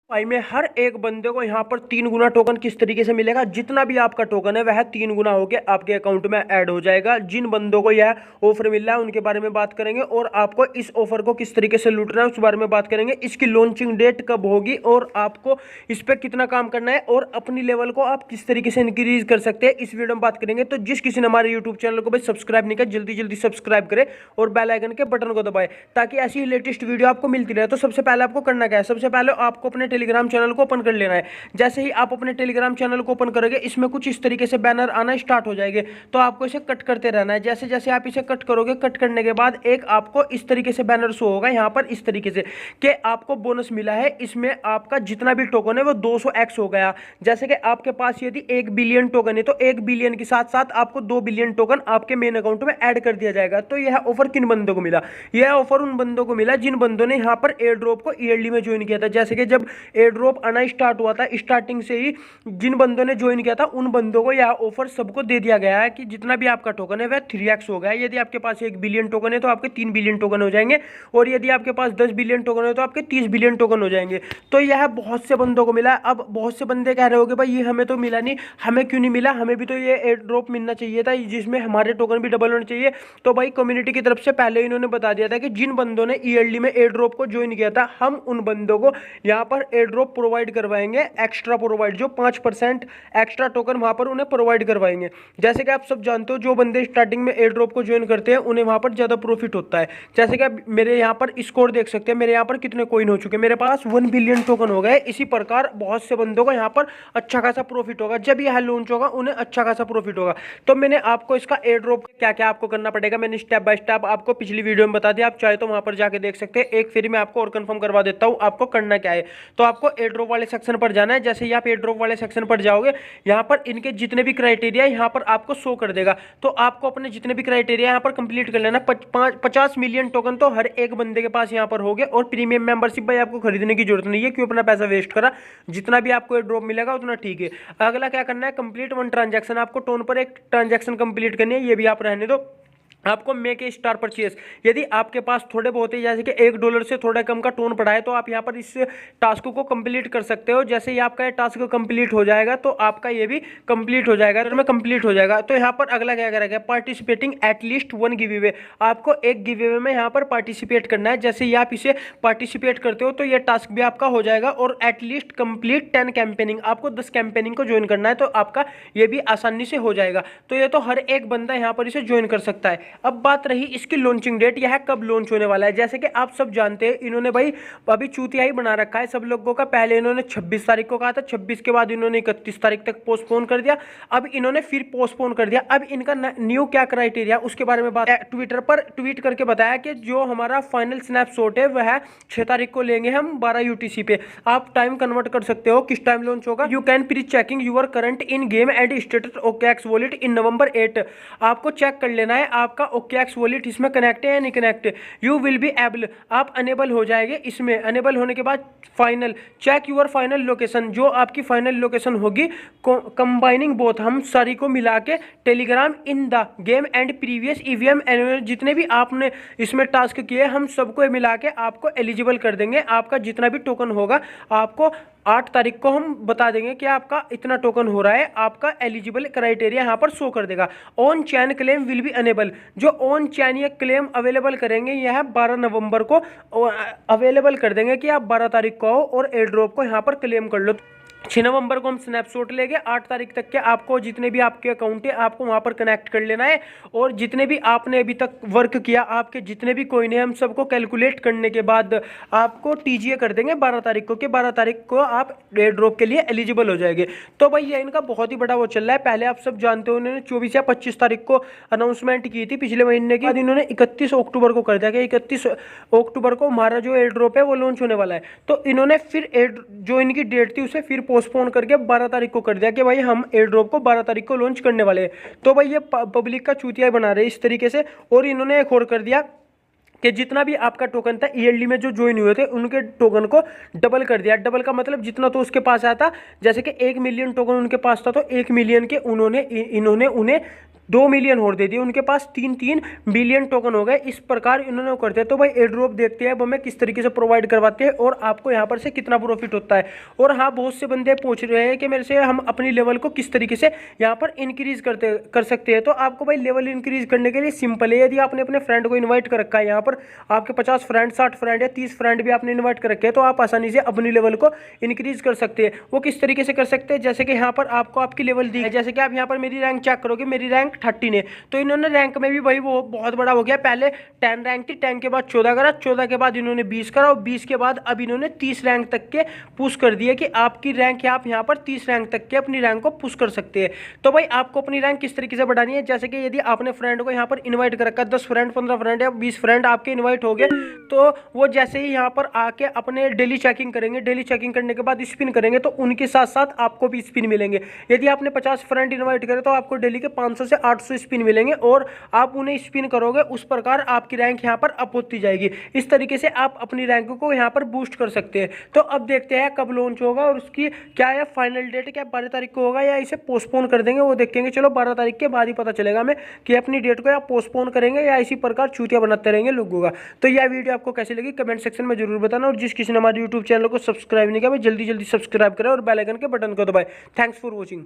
भाई में हर एक बंदे को यहाँ पर 3 गुना टोकन किस तरीके से मिलेगा, जितना भी आपका टोकन है वह 3 गुना होकर आपके अकाउंट में ऐड हो जाएगा। जिन बंदों को यह ऑफर मिल रहा है उनके बारे में बात करेंगे और आपको इस ऑफर को किस तरीके से लूटना है उस बारे में बात करेंगे। इसकी लॉन्चिंग डेट कब होगी और आपको इस पर कितना काम करना है और अपनी लेवल को आप किस तरीके से इंक्रीज कर सकते हैं, इस वीडियो में बात करेंगे। तो जिस किसी ने हमारे यूट्यूब चैनल को भाई सब्सक्राइब नहीं किया, जल्दी जल्दी सब्सक्राइब करें और बेल आइकन के बटन को दबाएं ताकि ऐसी लेटेस्ट वीडियो आपको मिलती रहे। तो सबसे पहले आपको करना क्या है, सबसे पहले आपको अपने टेलीग्राम चैनल को कर लेना है। जैसे ही आप अपने टेलीग्राम चैनल को ओपन करोगे इसमें कुछ इस तरीके से बैनर आना स्टार्ट हो जाएंगे, तो आपको इसे कट करते रहना है। जैसे जैसे आप इसे कट करोगे, कट करने के बाद एक आपको इस तरीके से बैनर शो होगा यहाँ पर इस तरीके से कि आपको बोनस मिला है, इसमें आपका जितना भी टोकन है वो 200x हो गया। जैसे कि आपके पास यदि 1 बिलियन टोकन है तो 1 बिलियन के साथ साथ आपको 2 बिलियन टोकन आपके मेन अकाउंट में ऐड कर दिया जाएगा। तो यह ऑफर किन बंदों को मिला, यह ऑफर उन बंदों को मिला जिन बंदों ने यहाँ पर एयर ड्रॉप को ईयरली में ज्वाइन किया था। जैसे कि जब एयर ड्रॉप आना स्टार्ट हुआ था, स्टार्टिंग से ही जिन बंदों ने ज्वाइन किया था उन बंदों को यह ऑफर सबको दे दिया गया है कि जितना भी आपका टोकन है वह 3x हो गया है। यदि आपके पास 1 बिलियन टोकन है तो आपके 3 बिलियन टोकन हो जाएंगे और यदि आपके पास 10 बिलियन टोकन है तो आपके 30 बिलियन टोकन हो जाएंगे। तो यह बहुत से बंदों को मिला। अब बहुत से बंदे कह रहे होंगे भाई ये हमें तो मिला नहीं, हमें क्यों नहीं मिला, हमें भी तो ये एयर ड्रॉप मिलना चाहिए था जिसमें हमारे टोकन भी डबल होने चाहिए। तो भाई कम्युनिटी की तरफ से पहले इन्होंने बता दिया था कि जिन बंदों ने ईयरली में एयर ड्रॉप को ज्वाइन किया था हम उन बंदों को यहाँ पर एयर ड्रॉप प्रोवाइड करवाएंगे, एक्स्ट्रा प्रोवाइड जो 5% एक्स्ट्रा टोकन वहां पर उन्हें प्रोवाइड करवाएंगे। जैसे कि आप सब जानते हो जो बंदे स्टार्टिंग में एयर ड्रॉप को ज्वाइन करते हैं उन्हें वहां पर ज्यादा प्रॉफिट होता है। जैसे कि आप मेरे यहाँ पर स्कोर देख सकते हैं, मेरे यहाँ पर कितने कॉइन हो चुके हैं, मेरे पास 1 बिलियन टोकन हो गए। इसी प्रकार बहुत से बंदों को यहाँ पर अच्छा खासा प्रॉफिट होगा। जब यह लॉन्च होगा उन्हें अच्छा खासा प्रॉफिट होगा। तो मैंने आपको इसका एयर ड्रॉप क्या क्या आपको करना पड़ेगा मैंने स्टेप बाय स्टेप आपको पिछली वीडियो में बता दिया। आप चाहे तो वहां पर जाके देख सकते हैं। एक फिर मैं आपको और कंफर्म करवा देता हूं आपको करना क्या है। तो आपको एयर ड्रॉप वाले सेक्शन पर जाना है। जैसे ही आप एयर ड्रॉप वाले सेक्शन पर जाओगे यहाँ पर इनके जितने भी क्राइटेरिया यहाँ पर आपको शो कर देगा। तो आपको अपने जितने भी क्राइटेरिया यहाँ पर कंप्लीट कर लेना। 50 मिलियन टोकन तो हर एक बंदे के पास यहाँ पर हो गए और प्रीमियम मेंबरशिप भाई आपको खरीदने की जरूरत नहीं है, क्यों अपना पैसा वेस्ट करा, जितना भी आपको ड्रॉप मिलेगा उतना ठीक है। अगला क्या करना है, कंप्लीट 1 ट्रांजैक्शन, आपको टोन पर एक ट्रांजैक्शन कंप्लीट करनी है। ये भी आप रहने दो। आपको मेक ए स्टार परचेस, यदि आपके पास थोड़े बहुत ही जैसे कि $1 से थोड़ा कम का टोन पड़ा है तो आप यहाँ पर इस टास्क को कंप्लीट कर सकते हो। जैसे ही आपका ये टास्क कंप्लीट हो जाएगा तो आपका ये भी कंप्लीट हो जाएगा, में कंप्लीट हो जाएगा। तो यहाँ पर अगला क्या करेगा, पार्टिसिपेटिंग एटलीस्ट 1 गिव अवे, आपको एक गिव अवे में यहाँ पर पार्टिसिपेट करना है। जैसे ही आप इसे पार्टिसिपेट करते हो तो ये टास्क भी आपका हो जाएगा। और एटलीस्ट कंप्लीट 10 कैंपेनिंग, आपको 10 कैंपेनिंग को ज्वाइन करना है तो आपका ये भी आसानी से हो जाएगा। तो ये तो हर एक बंदा यहाँ पर इसे ज्वाइन कर सकता है। अब बात रही इसकी लॉन्चिंग डेट, यह कब लॉन्च होने वाला है। जैसे कि आप सब जानते हैं इन्होंने भाई अभी चूतिया ही बना रखा है सब लोगों का। पहले इन्होंने 26 तारीख को कहा था, 26 के बाद इन्होंने 31 तारीख तक पोस्टपोन कर दिया, अब इन्होंने फिर पोस्टपोन कर दिया। अब इनका न्यू क्या क्राइटेरिया उसके बारे में बात ट्विटर पर ट्वीट करके बताया कि जो हमारा फाइनल स्नैपशॉट है वह 6 तारीख को लेंगे हम 12 UTC पे। आप टाइम कन्वर्ट कर सकते हो किस टाइम लॉन्च होगा। You can pre checking your current in game and status OKX wallet in November 8। आपको चेक कर लेना है आपका OKX वॉलेट इसमें कनेक्ट है या नहीं कनेक्ट है। यू विल बी एबल, आप अनेबल हो जाएंगे इसमें। अनेबल होने के बाद final check your final location, जो आपकी फाइनल लोकेशन होगी कंबाइनिंग बोथ, हम सारी को मिला के Telegram in the game and previous EVM जितने भी आपने इसमें टास्क किए हम सबको मिला के आपको एलिजिबल कर देंगे। आपका जितना भी टोकन होगा आपको 8 तारीख को हम बता देंगे कि आपका इतना टोकन हो रहा है, आपका एलिजिबल क्राइटेरिया यहाँ पर शो कर देगा। On chain claim will be enable, जो ऑन चैन ये क्लेम अवेलेबल करेंगे यह 12 नवंबर को अवेलेबल कर देंगे कि आप 12 तारीख को आओ और एयर ड्रॉप को यहाँ पर क्लेम कर लो। 6 नवंबर को हम स्नैपशॉट लेंगे। 8 तारीख तक के आपको जितने भी आपके अकाउंट है आपको वहाँ पर कनेक्ट कर लेना है और जितने भी आपने अभी तक वर्क किया आपके जितने भी कॉइन है हम सबको कैलकुलेट करने के बाद आपको TGA कर देंगे 12 तारीख को कि 12 तारीख को आप एयर ड्रॉप के लिए एलिजिबल हो जाएंगे। तो भाई ये इनका बहुत ही बड़ा वो चल रहा है। पहले आप सब जानते हो उन्होंने 24 या 25 तारीख को अनाउंसमेंट की थी पिछले महीने की, बाद इन्होंने 31 अक्टूबर को कर दिया कि 31 अक्टूबर को हमारा जो एयर ड्रॉप है वो लॉन्च होने वाला है। तो इन्होंने फिर जो इनकी डेट थी उसे फिर पोस्टपोन करके 12 तारीख को कर दिया कि भाई हम एयर ड्रॉप को 12 तारीख को लॉन्च करने वाले हैं। तो भाई ये पब्लिक का चूतिया बना रहे इस तरीके से। और इन्होंने एक और कर दिया कि जितना भी आपका टोकन था ईयरली में जो ज्वाइन हुए थे उनके टोकन को डबल कर दिया। डबल का मतलब जितना तो उसके पास आया था, जैसे कि 1 मिलियन टोकन उनके पास था तो 1 मिलियन के इन्होंने उन्हें 2 मिलियन और दे दिए, उनके पास 3-3 बिलियन टोकन हो गए। इस प्रकार इन्होंने करते हैं। तो भाई एयर ड्रॉप देखते हैं अब हमें किस तरीके से प्रोवाइड करवाते हैं और आपको यहाँ पर से कितना प्रॉफिट होता है। और हाँ, बहुत से बंदे पूछ रहे हैं कि मेरे से हम अपनी लेवल को किस तरीके से यहाँ पर इंक्रीज कर सकते हैं। तो आपको भाई लेवल इंक्रीज करने के लिए सिंपल है, यदि आपने अपने फ्रेंड को इन्वाइट कर रखा है, यहाँ पर आपके 50 फ्रेंड, 60 फ्रेंड या 30 फ्रेंड भी आपने इन्वाइट कर रखे हैं, तो आप आसानी से अपनी लेवल को इंक्रीज कर सकते हैं। वो किस तरीके से कर सकते हैं, जैसे कि यहाँ पर आपको आपकी लेवल दी है, जैसे कि आप यहाँ पर मेरी रैंक चेक करोगे, मेरी रैंक 13 है। तो इन्होंने रैंक में भी भाई वो बहुत बड़ा हो गया, पहले 10 रैंक थी, 10 के बाद 14 करा, 14 के बाद इन्होंने 20 करा और 20 के बाद अब इन्होंने 30 रैंक तक के पुश कर दिया कि आपकी रैंक आप यहाँ पर 30 रैंक तक के अपनी रैंक को पुश कर सकते हैं। तो भाई आपको अपनी रैंक किस तरीके से बढ़ानी है, जैसे कि यदि आपने फ्रेंड को यहाँ पर इन्वाइट कर रखा है, 10 फ्रेंड, 15 फ्रेंड या 20 फ्रेंड आपके इन्वाइट हो गए, तो वो जैसे ही यहाँ पर आके अपने डेली चेकिंग करेंगे, डेली चेकिंग करने के बाद स्पिन करेंगे, तो उनके साथ साथ आपको भी स्पिन मिलेंगे। यदि आपने 50 फ्रेंड इन्वाइट करे तो आपको डेली के 500 से 800 स्पिन मिलेंगे और आप उन्हें स्पिन करोगे, उस प्रकार आपकी रैंक यहाँ पर अप होती जाएगी। इस तरीके से आप अपनी रैंक को यहाँ पर बूस्ट कर सकते हैं। तो अब देखते हैं कब लॉन्च होगा और उसकी क्या है फाइनल डेट, क्या 12 तारीख को होगा या इसे पोस्टपोन कर देंगे, वो देखेंगे। चलो 12 तारीख के बाद ही पता चलेगा हमें कि अपनी डेट को या पोस्टपोन करेंगे या इसी प्रकार चूतिया बनाते रहेंगे लोगों का। तो यह वीडियो आपको कैसी लगी कमेंट सेक्शन में जरूर बताना, और जिस किसी ने हमारे यूट्यूब चैनल को सब्सक्राइब नहीं किया, जल्दी जल्दी सब्सक्राइब करें और बेल आइकन के बटन को दबाएं। Thanks for watching.